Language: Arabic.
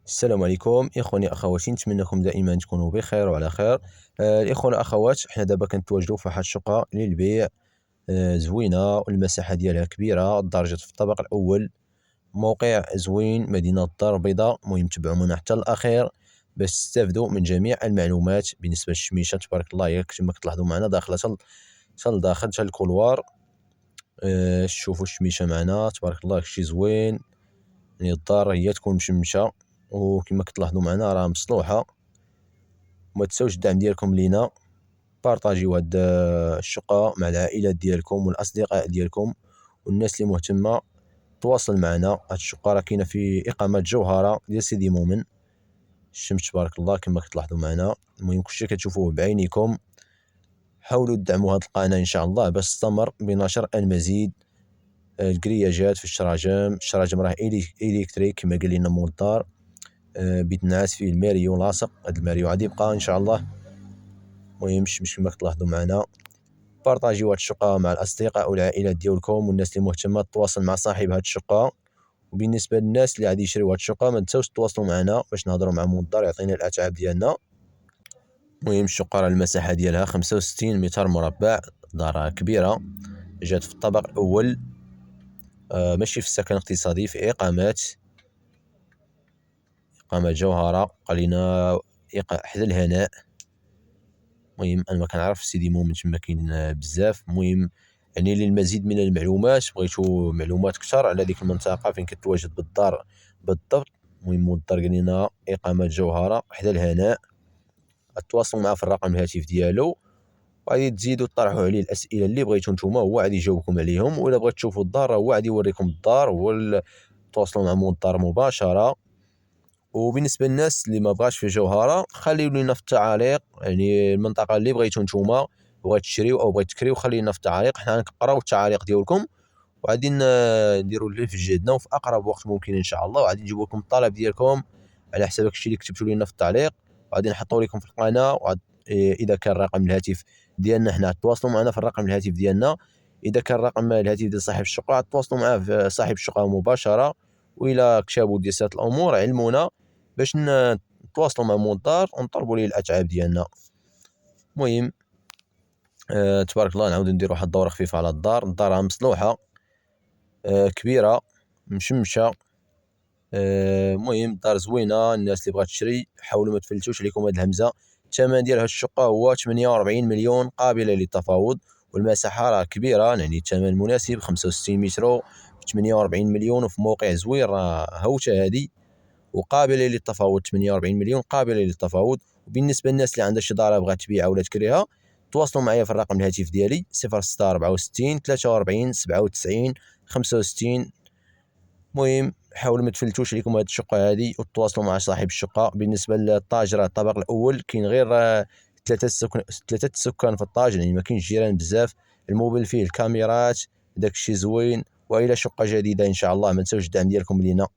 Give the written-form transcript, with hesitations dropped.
السلام عليكم اخواني اخواتي، نتمنىكم دائما تكونوا بخير وعلى خير. الاخوان الاخوات، حنا دابا كنتواجدوا في واحد الشقه للبيع. زوينه والمساحه ديالها كبيره، الدرجه في الطابق الاول، موقع زوين، مدينه الدار البيضاء. المهم تبعونا حتى الاخير باش تستافدوا من جميع المعلومات. بالنسبه للشميشه تبارك الله، كما كتلاحظوا معنا داخله حتى لداخل حتى الكولوار. شوفوا الشميشه معنا تبارك الله، داكشي زوين. يعني الدار هي تكون مشمشه، وكما كتلاحظوا معنا راه مصلوحه. وما تنساوش الدعم ديالكم لينا، بارطاجيو هاد الشقه مع العائلات ديالكم والاصدقاء ديالكم والناس اللي مهتمه. تواصل معنا، هاد الشقه راه كاينه في اقامه جوهره ديال سيدي مؤمن. الشمس تبارك الله كما كتلاحظوا معنا. المهم كلشي كتشوفوه بعينيكم. حاولوا تدعموا هاد القناه ان شاء الله باش تستمر بنشر المزيد. الكرياجات في الشراجم راه الكتريك كما قال لنا مول الدار. بيت نعاس فيه الماريو لاصق، هذا الماريو غادي يبقى ان شاء الله. المهم مش كما كتلاحظوا معنا، بارطاجيو هاد الشقه مع الاصدقاء والعائلات ديالكم والناس اللي مهتمه. تواصل مع صاحب هاد الشقه. وبالنسبه للناس اللي غادي يشريو هاد الشقه، ما تنساوش تواصلوا معنا باش نهضروا مع مول الدار يعطينا الاتعاب ديالنا. المهم الشقه راه المساحه ديالها 65 متر مربع، دار كبيره، جات في الطابق الاول. ماشي في السكن الاقتصادي، في إقامة جوهرة، قالينا حدا الهناء. المهم أنا ما كنعرف سيدي مؤمن تما كاين بزاف. المهم يعني للمزيد من المعلومات، بغيتو معلومات كثر على ديك المنطقة فين كتواجد بالدار بالضبط، المهم مول الدار قال لنا إقامة جوهرة حدا الهناء. تواصلوا معاه في الرقم الهاتف ديالو، وغادي تزيدوا تطرحوا عليه الأسئلة اللي بغيتو نتوما، هو غادي يجاوبكم عليهم. وإلا بغيتو تشوفوا الدار هو غادي يوريكم الدار، تواصلوا مع مول الدار مباشرة. وبالنسبه للناس اللي ما بغاش في جوهره، خليو لينا في التعاليق يعني المنطقه اللي بغيتو نتوما، بغيت تشريو او بغيت تكريو، خلينا في التعاليق، حنا نقراو التعاليق ديالكم وغادي نديروا اللي في جهدنا وفي اقرب وقت ممكن ان شاء الله. وغادي نجيبوا لكم الطلب ديالكم على حساب داكشي اللي كتبتوا لينا في التعليق، وغادي نحطوا لكم في القناه. اذا كان رقم الهاتف ديالنا حنا تواصلوا معنا في الرقم الهاتف ديالنا. اذا كان رقم الهاتف ديال صاحب الشقه تواصلوا معاه في صاحب الشقه مباشره. والى كتابوا ديال سات الامور علمونا باش نتواصلوا مع مول الدار ونطلبوا ليه الاتعاب ديالنا. المهم تبارك الله، نعاودو نديرو واحد الدوره خفيفه على الدار راه مصلوحه، كبيره، مشمشه. المهم الدار زوينه. الناس اللي بغات تشري حاولوا ما تفلتوش عليكم هاد الهمزه. الثمن ديال هاد الشقه هو 48 مليون، قابله للتفاوض. والمساحه راه كبيره، يعني الثمن مناسب، 65 متر ب 48 مليون، وفي موقع زوين، راه هوته هادي وقابله للتفاوض. 48 مليون قابله للتفاوض. وبالنسبه للناس اللي عندها شي دار بغات تبيعها ولا تكريها، تواصلوا معايا في الرقم الهاتف ديالي 0664 43 97 65. المهم حاولوا ما تفلتوش عليكم هاد الشقه هادي وتواصلوا مع صاحب الشقه. بالنسبه للطاج راه الطابق الاول، كاين غير ثلاثه السكان في الطاج، يعني ما كاينش جيران بزاف. الموبل فيه الكاميرات، داكشي زوين. والى شقه جديده ان شاء الله ما تنساوش الدعم ديالكم لينا.